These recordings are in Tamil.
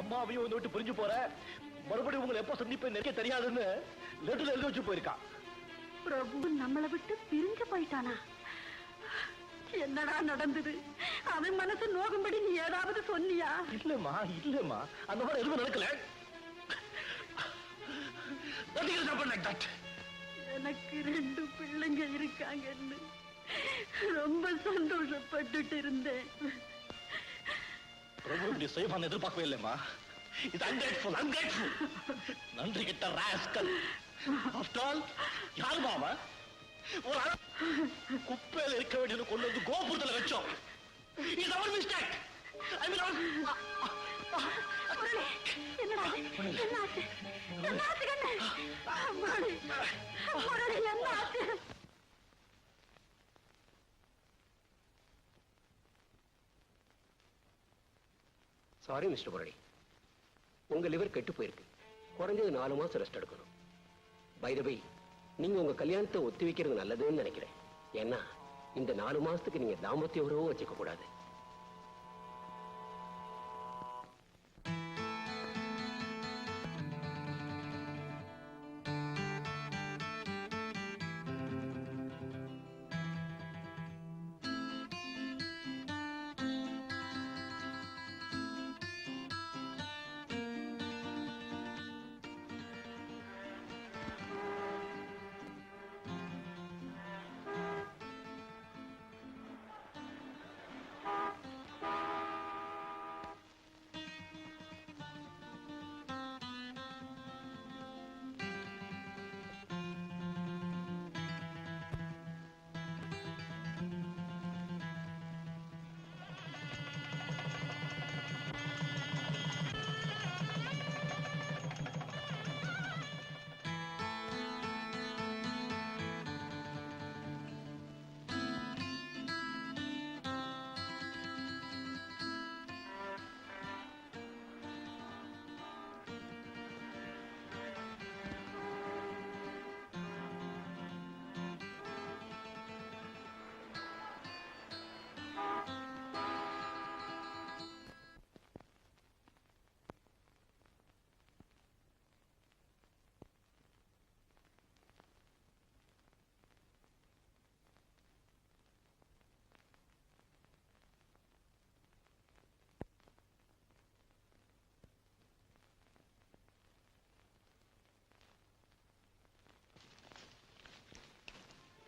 அம்மாவையும் வந்து விட்டு பிரிஞ்சு போற, மறுபடியும் உங்களை எப்ப சந்திப்பேன் நினைக்க தெரியாதுன்னு லெட்டர்ல எழுதி வச்சு போயிருக்கான். பிரபு நம்மளை விட்டு பிரிஞ்சு போயிட்டானா? என்னடா நடந்தது? அவன் மனசு நோகும்படி நீ ஏதாவது சொன்னியா? இல்லம்மா இல்லம்மா, அந்த மாதிரி எதுவும் நடக்கல. எனக்கு 2 பிள்ளைங்க இருக்காங்கன்னு ரொம்ப சந்தோஷப்பட்டுட்டு இருந்தேன். பிரபு இப்படி செய்வான்னு எதிர்பார்க்கவே இல்லைம்மா. இது அன்கிரேட்ஃபுல் அன்கிரேட்ஃபுல், நன்றி கிட்ட ராஸ்கல். ஆஃப்டர் ஆல் யாருமா அவன்? ஒரு குப்பையில இருக்க வேண்டியது கொண்டு வந்து கோபுரத்துல வச்சோம். இது அவர் மிஸ்டேக். ஐ மீன் என்னடா என்னாச்சு? என்னாச்சு கண்ணு? என்னாச்சு? சாரி மிஸ்டர் முரளி, உங்க லிவர் கெட்டு போயிருக்கு. குறைஞ்சது 4 மாசம் ரெஸ்ட் எடுக்கணும். பை தி வே, நீங்க உங்க கல்யாணத்தை ஒத்தி வைக்கிறது நல்லதுன்னு நினைக்கிறேன். ஏன்னா இந்த 4 மாசத்துக்கு நீங்க தாம்பத்திய உறவும் வச்சுக்க கூடாது.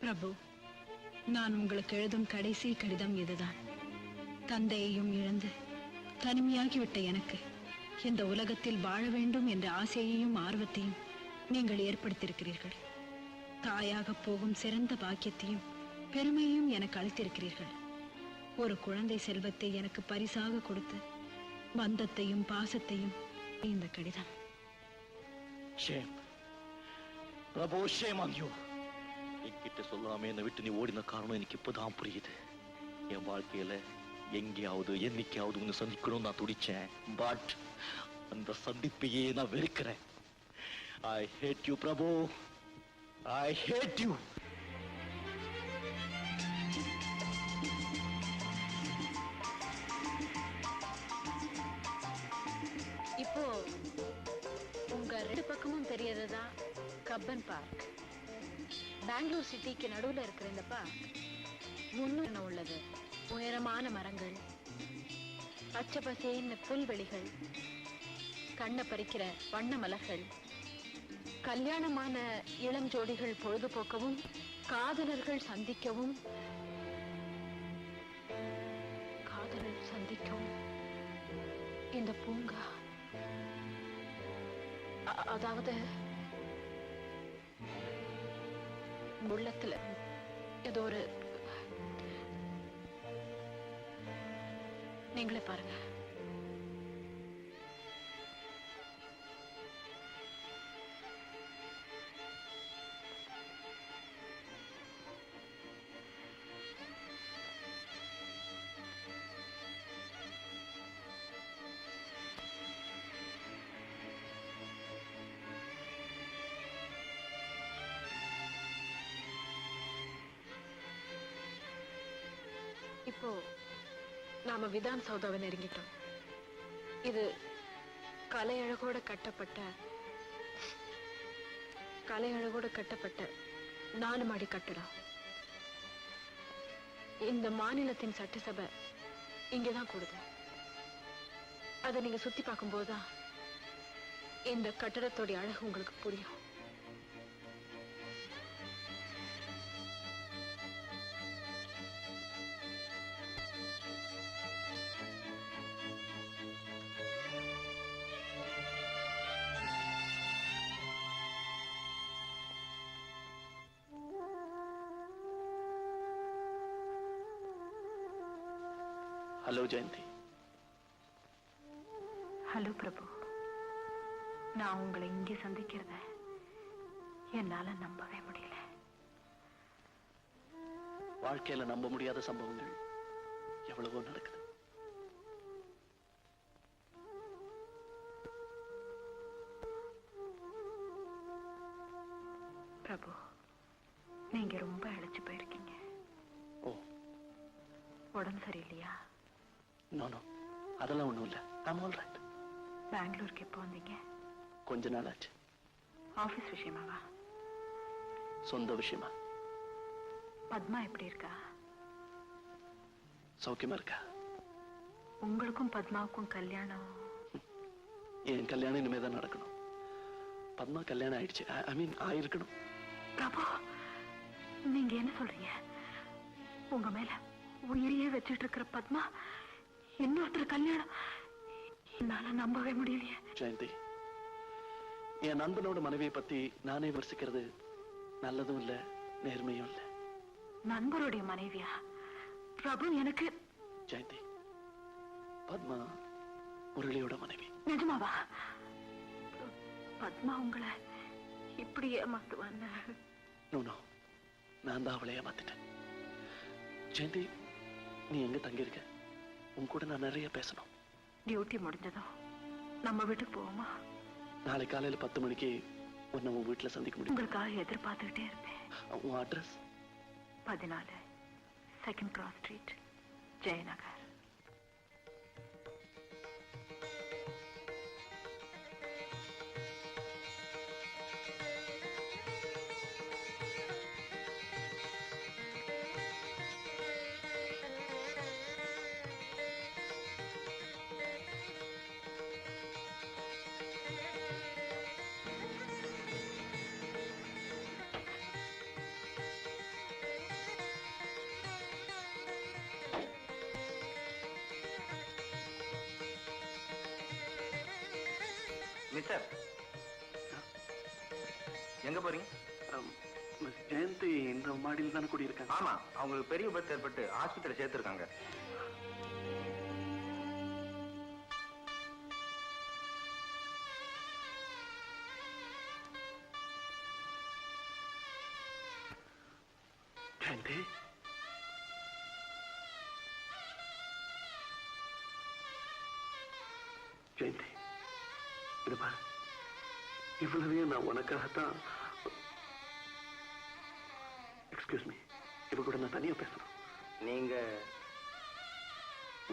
பிரபு, நான் உங்களுக்கு எழுதும் கடைசி கடிதம் இதுதான். தந்தையையும் இழந்து தனிமையாகிவிட்ட எனக்கு இந்த உலகத்தில் வாழ வேண்டும் என்ற ஆசையையும் ஆர்வத்தையும் நீங்கள் ஏற்படுத்தியிருக்கிறீர்கள். தாயாக போகும் சிறந்த பாக்கியத்தையும் பெருமையையும் எனக்கு அளித்திருக்கிறீர்கள். ஒரு குழந்தை செல்வத்தை எனக்கு பரிசாக கொடுத்து பந்தத்தையும் பாசத்தையும் இந்த கடிதம். Shame Prabhu, shame on you. என்கிட்ட சொல்லாம என்னை விட்டு நீ ஓடின காரணம் எனக்கு இப்பதான் புரியுது. என் வாழ்க்கையில எங்கேயாவது என்னைக்காவது உன்னை சந்திக்கணும் நான் துடிச்சேன். பட் அந்த சந்திப்பையே நான் வெறுக்கிறேன். I hate you Prabhu, I hate you. இப்போ உங்க 2 பக்கமும் தெரியறதுதான் கப்பன் பார்க். பெங்களூர் சிட்டிக்கு நடுவுல இருக்கிற இந்த பார்க் முன்னும் உள்ளது. உயரமான மரங்கள், பச்சை பசேன்னு புல்வெளிகள், கண்ணை பறிக்கிற வண்ண மலர்கள், கல்யாணமான இளம் ஜோடிகள் பொழுதுபோக்கவும் காதலர்கள் சந்திக்கவும் இந்த பூங்கா, அதாவது உள்ளத்துல ஏதோ ஒரு, நீங்களே பாருங்க. இப்போ நாம விதான் சௌதாவை நெருங்கிட்டோம். இது கலையழகோட கட்டப்பட்ட 4 மாடி கட்டடம். இந்த மாநிலத்தின் சட்டசபை இங்கதான் கூடுது. அதை நீங்க சுத்தி பார்க்கும்போதுதான் இந்த கட்டடத்தோட அழகு உங்களுக்கு புரியும். ஹலோ ஜெயந்தி. ஹலோ பிரபு. நான் உங்களை இங்கே சந்திக்கிறத என்னால நம்பவே முடியல. வாழ்க்கையில நம்ப முடியாத சம்பவங்கள் எவ்வளவோ நடக்குது. பிரபு, நீங்க ரொம்ப இழைச்சு போயிருக்கீங்க. ஓ, உடம்பு சரியில்லையா? நோ, அதெல்லாம் ஒண்ணும் இல்ல. I'm all right. பெங்களூருக்கு எப்போ வந்தீங்க? கொஞ்ச நாள் ஆச்சு. ஆபீஸ் விஷயமாவா? சொந்த விஷயமா? பத்மா எப்படி இருக்கா? சௌக்கியமா இருக்கா? உங்களுக்கும் பத்மாவுக்கும் கல்யாணம்? என் கல்யாணம் இனிமேதான் நடக்கணும். பத்மா கல்யாணம் ஆயிடுச்சு. ஐ மீன் ஆயிருக்கணும். பிரபு, நீங்க என்ன சொல்றீங்க? உங்க மேல உயிரியே வச்சிட்டு இருக்கிற பத்மா இன்னொருத்தர் கல்யாணம்? என்னால நம்பவே முடியலையே. ஜெயந்தி, என் நண்பனோட மனைவியை பத்தி நானே விமர்சிக்கிறது நல்லதும் இல்ல, நேர்மையும் இல்ல. நண்பருடைய மனைவியா? பிரபு, எனக்கு ஜெயந்தி, பத்மா முரளியோட மனைவி. நிஜமாவா? பத்மா உங்களை இப்படி ஏமாத்துவான்னு? நோ, நான் தான் அவளை ஏமாத்திட்டேன். ஜெயந்தி, நீ எங்க தங்கியிருக்க? உன் கூட நான் நிறைய பேசணும். டியூட்டி முடிஞ்சதும் நம்ம வீட்டுக்கு போவோமா? நாளை காலையில 10 மணிக்கு உன்னை உன் வீட்டுல சந்திக்க முடியும். உங்களுக்காக எதிர்பார்த்துக்கிட்டே இருப்பேன். உன் address? 14 2nd Cross Street, Jayanagar. Mister, எங்க போறீங்க? மிஸ் ஜெயந்தி இந்த மாடியில் தானே கூடியிருக்காங்க? ஆமா, அவங்களுக்கு பெரிய விபத்து ஏற்பட்டு ஆஸ்பத்திரி சேர்த்திருக்காங்க. ஜெயந்தி, ஜெயந்தி, இது பாரு, இவ்வளவையும் நான் உனக்காகத்தான். எக்ஸ்கியூஸ் மீ, இவ கூட நான் தனியா பேசணும். நீங்க?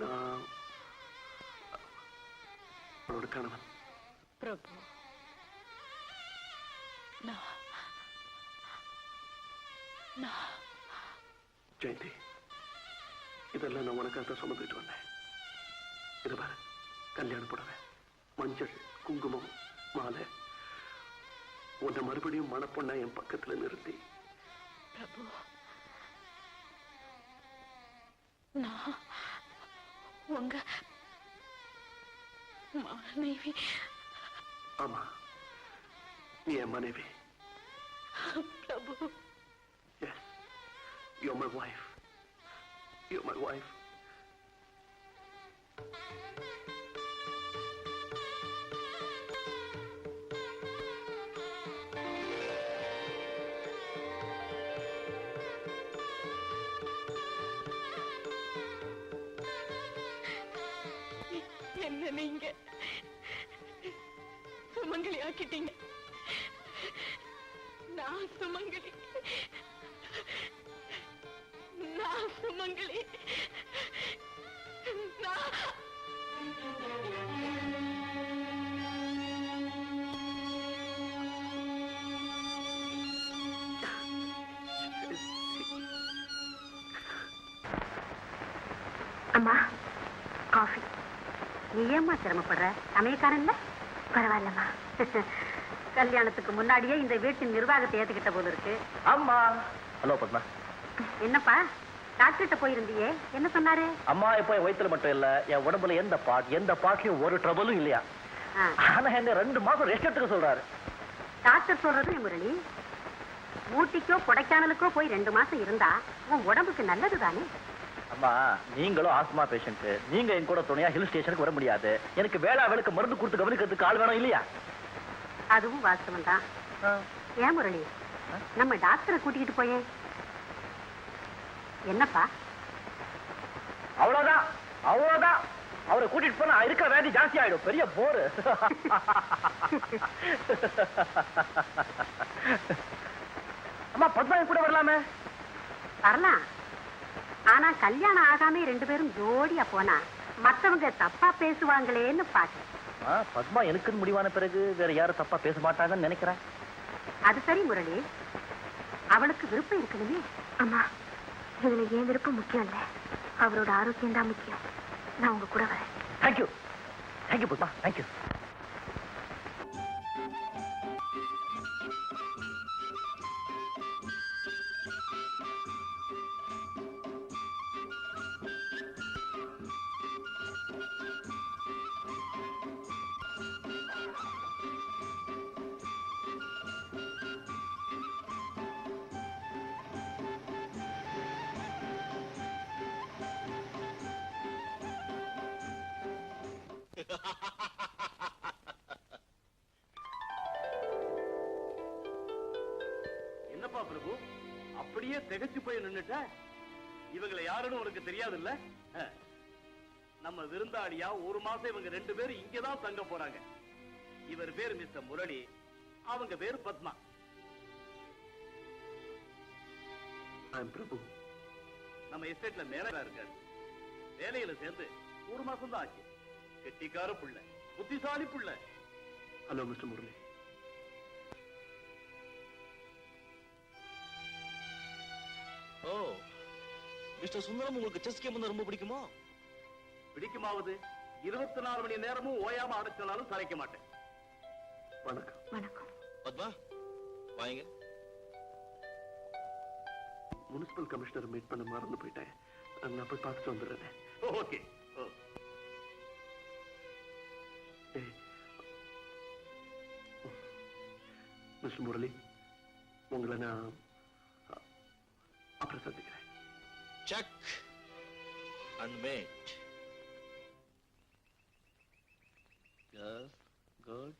நான் அவளோட கணவன். பிரபு, ஜெயந்தி, இதெல்லாம் நான் உனக்காக சுமந்துட்டு வந்தேன். இது பாரு, கல்யாண புடவை, மஞ்சள், குங்குமம், மாலை, உன்னை மறுபடியும் மணப்பொண்ணா என் பக்கத்துல நிறுத்தி. பிரபு, நான் உங்க மனைவி. ஆமா, நீ என் மனைவி. பிரபு, Yes, you're my wife. You're my wife. என்ன நீங்க சுமங்கலி ஆக்கிட்டீங்க. நான் சுமங்கலி. நான் அம்மா காஃபி. நீ ஏம்மா சிரமப்படுற? சமயக்காரன் இல்ல? பரவாயில்லம்மா. கல்யாணத்துக்கு முன்னாடியே இந்த வீட்டின் நிர்வாகத்தை ஏத்துக்கிட்ட போல இருக்கு. அம்மா. ஹலோ பத்மா. என்னப்பா டாக்டர்கிட்ட போயிருந்தியே, என்ன சொன்னாரு? அம்மா இப்போ என் வயித்துல மட்டும் இல்ல, என் உடம்புல எந்த பார்ட்லயும் ஒரு ட்ரபிளும் இல்லையா. ஆனா என்ன 2 மாசம் ரெஸ்ட் எடுத்துக்க சொல்றாரு. டாக்டர் சொல்றது முரளி, ஊட்டிக்கோ கொடைக்கானலுக்கோ போய் 2 மாசம் இருந்தா உன் உடம்புக்கு நல்லது தானே. அம்மா நீங்களும் ஆஸ்மா பேஷண்ட், நீங்க என் கூட துணையா ஹில் ஸ்டேஷனுக்கு வர முடியாது. எனக்கு வேளாவேளுக்கு மருந்து கொடுத்து கவனிக்கிறதுக்கு ஆள் வேணும் இல்லையா? அதுவும் வாஸ்தவம் தான். ஏன் முரளி, நம்ம டாக்டரை கூட்டிக்கிட்டு போயே. என்னப்பா? அவ்வளவுதான் அவ்வளவுதான். அவரை கூட்டிட்டு போனா இருக்கிற வேதி ஜாஸ்தி ஆயிடும். பெரிய போரு. அம்மா பத்மா கூட வரலாமே. வரலாம். ஆனா கல்யாணம் ஆகாம 2 பேரும் ஜோடியா போனா மத்தவங்க தப்பா பேசுவாங்களேன்னு பாக்க. பத்மா எனக்குன்னு முடிவான பிறகு வேற யாரும் தப்பா பேச மாட்டாங்கன்னு நினைக்கிறேன். அது சரி முரளி, அவளுக்கு விருப்பம் இருக்கணுமே. அம்மா இதுல ஏன் விருப்பம் முக்கியம் இல்ல, அவரோட ஆரோக்கியம் தான் முக்கியம். நான் உங்க கூட வரேன். Thank you thank you Padma, thank you. என்னப்பா பிரபு அப்படியே திகைச்சு போய் நின்னுட்ட? இவங்களை யாருன்னு உனக்கு தெரியாது இல்ல? நம்ம விருந்தாளியா 1 மாசம் இவங்க 2 பேரும் இங்கதான் தங்க போறாங்க. இவர் பேர் மிஸ்டர் முரளி, அவங்க பேரு பத்மா. பிரபு நம்ம எஸ்டேட்ல மேனேஜரா இருக்காரு. வேலையில சேர்ந்து 1 மாசம் தான் ஆச்சு. கெட்டிக்கார புள்ள, புத்திசாலி புள்ள. Hello mister Murali. Oh mister Sundaram, உங்களுக்கு செஸ் கேம் ரொம்ப பிடிக்குமா? பிடிக்குமாவது 24 மணி நேரமும் ஓயாம அடைச்சாலும் சளைக்க மாட்டேன். வணக்கம். வணக்கம். பத்மா வாங்க. முனிசிபல் கமிஷனர் மீட் பண்ண மறந்து போயிட்டேன். நான் போய் பார்த்துட்டு வந்துடுறேன். ஓகே. மிஸ்டர் முரளி, உங்களை நான் அப்புறம் சந்திக்கிறேன். Check and mate. Yes, good.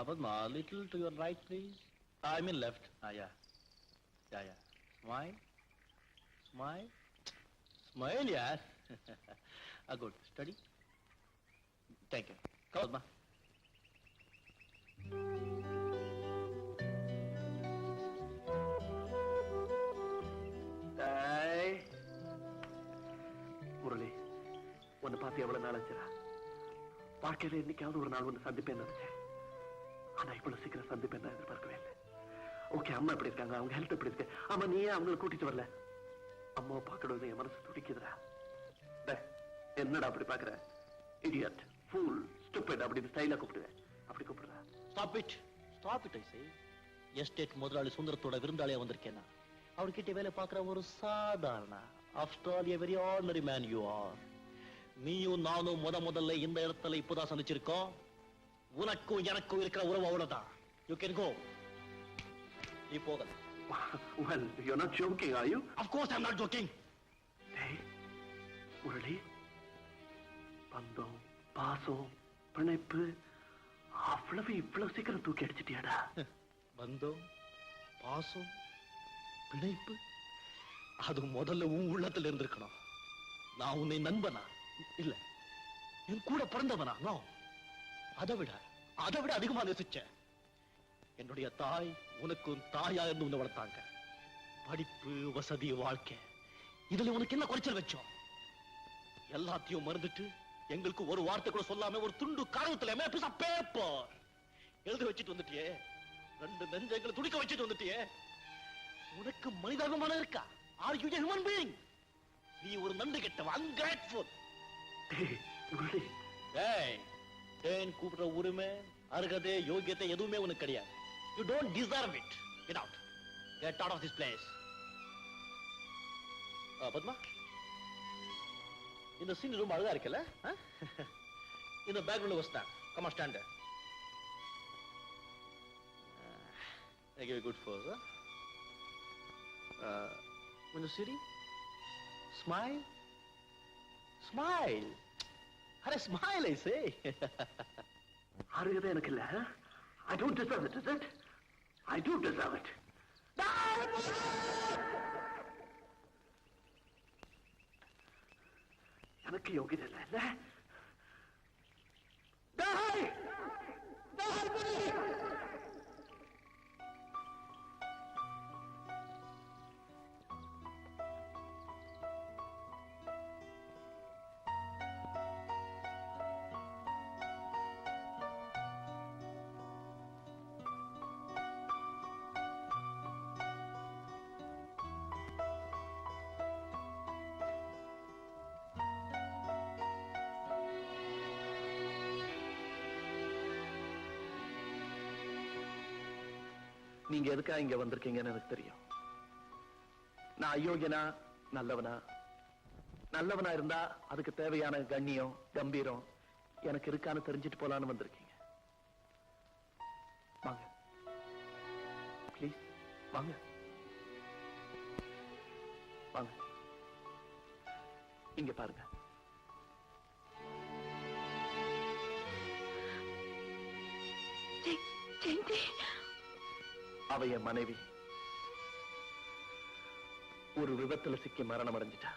Padma, a little to your right, please. I mean left. Yeah. Smile. Smile, yeah. Good. Steady. Thank you. Come, Padma. Murali, உன்னை பார்த்து எவ்வளவு நாள் ஆச்சுடா. வாழ்க்கையில என்னைக்காவது ஒரு நாள் ஒன்று சந்திப்பேன் நினைச்சேன். ஆனா இவ்வளவு சீக்கிரம் சந்திப்பேன் நான் எதிர்பார்க்கவே இல்லை. ஓகே, அம்மா எப்படி இருக்காங்க? அவங்க ஹெல்த் எப்படி இருக்கு? ஆமா, நீ ஏன் அவங்களை கூட்டிட்டு வரல? அம்மாவை பார்க்கறது என் மனசு துடிக்குதுடா. என்னடா அப்படி பாக்குற? இடியட், ஃபூல், ஸ்டூபிட் அப்படின்னு ஸ்டைலா கூப்பிடுவேன். அப்படி கூப்பிடுறா. Stop it, I say. Estate முதலாளி சுந்தரத்தோட விருந்தாளியா வந்திருக்கேன்னா அவர்கிட்ட வேலை பார்க்கிற ஒரு சாதாரண, after all a very ordinary man you are. நீயும் நானும் முதல்ல இந்த இடத்துல இப்போதான் சந்திச்சிருக்கோம். உனக்கும் எனக்கும் இருக்கிற உறவு அவ்வளவுதான். You can go. நீ போகலாம். Well, you're not joking, are you? Of course I'm not joking. Hey, Murali, பந்தம், பாசம், பிணைப்பு இவ்வளவு சீக்கிரம் தூக்கி அடிச்சிட்டியாடா? பந்தம், பாசம், பிணைப்பு அது முதல்ல உன் உள்ளத்துல இருந்திருக்கணும். நான் உன்னை நண்பனா இல்ல என் கூட பிறந்தவனா? நோ, அதை விட அதிகமா நேசிச்சேன். என்னுடைய தாய் உனக்கும் தாயா இருந்து உன்னை வளர்த்தாங்க. படிப்பு, வசதி, வாழ்க்கை, இதுல உனக்கு என்ன குறைச்சல் வச்சோம்? எல்லாத்தையும் மறந்துட்டு எங்களுக்கு ஒரு வார்த்தை கூட சொல்லாம ஒரு துண்டு காரணத்துல பேப்பர் எழுதி வச்சுட்டு வந்துட்டியே. 2 நெஞ்சங்களை துடிக்க வச்சுட்டு வந்துட்டியே. உனக்கு மனிதாபிமானம் இருக்கா? Are you a human being? நீ ஒரு நண்டு கெட்டவன், ungrateful. டேய், முரளி. டேய், தேன் கூப்பிடுற உரிமை, அருகதை, யோகியத்தை எதுவுமே உனக்கு கிடையாது. You don't deserve it. Get out. Get out of this place. Padma, இந்த சீன் ரொம்ப அழகா இருக்குல்ல? இந்த background வஸ்தான். Come on, stand there. I give you a good pose, huh? When you see, smile. Smile. Are smile, I say. அருகதை எனக்கு இல்ல. I don't deserve it, is it? I do deserve it. எனக்கு யோகிதை இல்ல, இல்ல? Die! நீங்க எதுக்கா இங்க வந்திருக்கீங்கன்னு எனக்கு தெரியும். நான் அயோக்கியனா நல்லவனா? நல்லவனா இருந்தா அதுக்கு தேவையான கண்ணியம் கம்பீரம் எனக்கு இருக்கான்னு தெரிஞ்சுட்டு போலான்னு வந்திருக்கீங்க. வாங்க ப்ளீஸ், வாங்க வாங்க. இங்க பாருங்க. அவ என் மனைவி. ஒரு விபத்துல சிக்கி மரணம் அடைஞ்சிட்டா.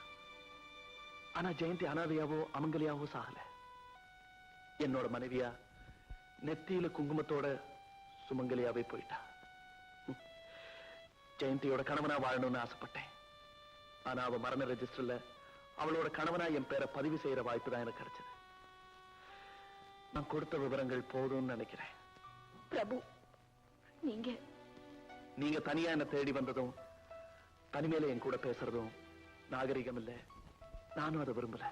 ஆனா ஜெயந்தி அனாதையாவோ அமங்கலியாவோ சாகல. என்னோட மனைவியா நெத்தியில குங்குமத்தோட சுமங்கலியாவே போயிட்டா. ஜெயந்தியோட கணவனா வாழணும்னு ஆசைப்பட்டேன். ஆனா அவ மரண ரெஜிஸ்டர்ல அவளோட கணவனா என் பேரை பதிவு செய்யற வாய்ப்பு தான் எனக்கு கிடைச்சது. நான் கொடுத்த விவரங்கள் போதும்னு நினைக்கிறேன். பிரபு, நீங்க தனியா என்ன தேடி வந்ததும் தனிமையில என் கூட பேசுறதும் நாகரிகம் இல்ல. நானும் அதை விரும்பல.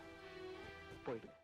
போயிடுங்க.